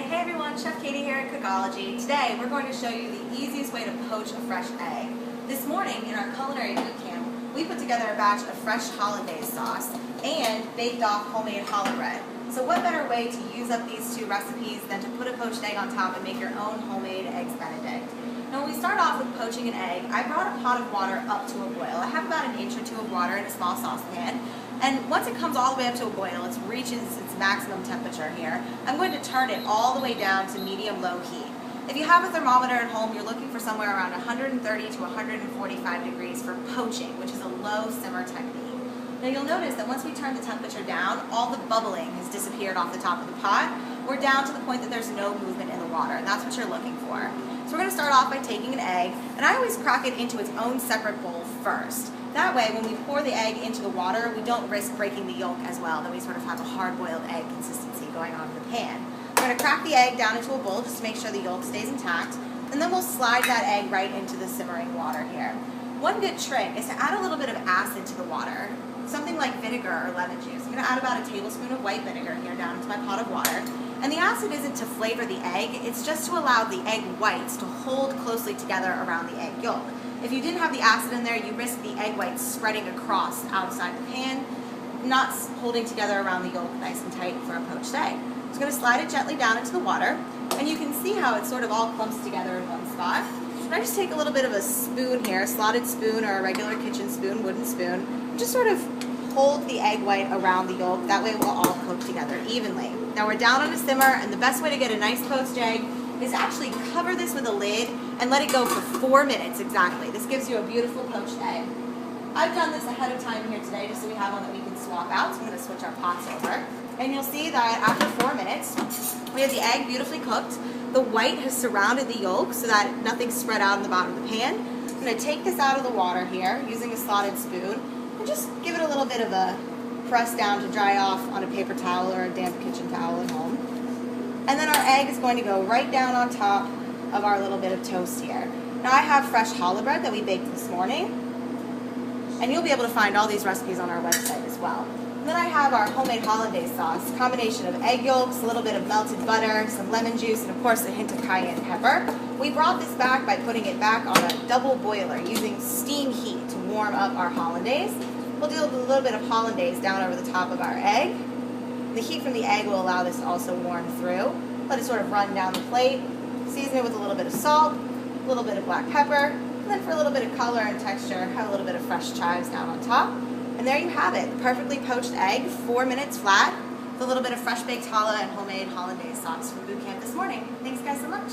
Hey everyone, Chef Katie here at Cookology. Today we're going to show you the easiest way to poach a fresh egg. This morning in our culinary boot camp, we put together a batch of fresh hollandaise sauce and baked off homemade challah bread. So what better way to use up these two recipes than to put a poached egg on top and make your own homemade eggs benedict. Now when we start off with poaching an egg, I brought a pot of water up to a boil. I have about an inch or two of water in a small saucepan. And once it comes all the way up to a boil, it reaches its maximum temperature here, I'm going to turn it all the way down to medium-low heat. If you have a thermometer at home, you're looking for somewhere around 130 to 145 degrees for poaching, which is a low simmer technique. Now you'll notice that once we turn the temperature down, all the bubbling has disappeared off the top of the pot. We're down to the point that there's no movement in the water, and that's what you're looking for. So we're going to start off by taking an egg, and I always crack it into its own separate bowl first. That way, when we pour the egg into the water, we don't risk breaking the yolk as well. Then we sort of have a hard-boiled egg consistency going on in the pan. We're going to crack the egg down into a bowl just to make sure the yolk stays intact, and then we'll slide that egg right into the simmering water here. One good trick is to add a little bit of acid to the water, something like vinegar or lemon juice. I'm going to add about a tablespoon of white vinegar here down into my pot of water. And the acid isn't to flavor the egg, it's just to allow the egg whites to hold closely together around the egg yolk. If you didn't have the acid in there, you risk the egg whites spreading across outside the pan, not holding together around the yolk nice and tight for a poached egg. I'm just going to slide it gently down into the water, and you can see how it sort of all clumps together in one spot. And I just take a little bit of a spoon here, a slotted spoon or a regular kitchen spoon, wooden spoon, and just sort of hold the egg white around the yolk. That way it will all cook together evenly. Now we're down on a simmer, and the best way to get a nice poached egg is to actually cover this with a lid and let it go for 4 minutes exactly. This gives you a beautiful poached egg. I've done this ahead of time here today just so we have one that we can swap out. So I'm going to switch our pots over. And you'll see that after 4 minutes, we have the egg beautifully cooked. The white has surrounded the yolk so that nothing's spread out in the bottom of the pan. I'm going to take this out of the water here using a slotted spoon and just give it a little bit of a press down to dry off on a paper towel or a damp kitchen towel at home. And then our egg is going to go right down on top of our little bit of toast here. Now I have fresh challah bread that we baked this morning, and you'll be able to find all these recipes on our website as well. And then I have our homemade hollandaise sauce, a combination of egg yolks, a little bit of melted butter, some lemon juice, and of course a hint of cayenne pepper. We brought this back by putting it back on a double boiler using steam heat to warm up our hollandaise. We'll do a little bit of hollandaise down over the top of our egg. The heat from the egg will allow this to also warm through. Let it sort of run down the plate. Season it with a little bit of salt, a little bit of black pepper, and then for a little bit of color and texture, have a little bit of fresh chives down on top. And there you have it, the perfectly poached egg, 4 minutes flat, with a little bit of fresh baked challah and homemade hollandaise sauce from boot camp this morning. Thanks guys so much.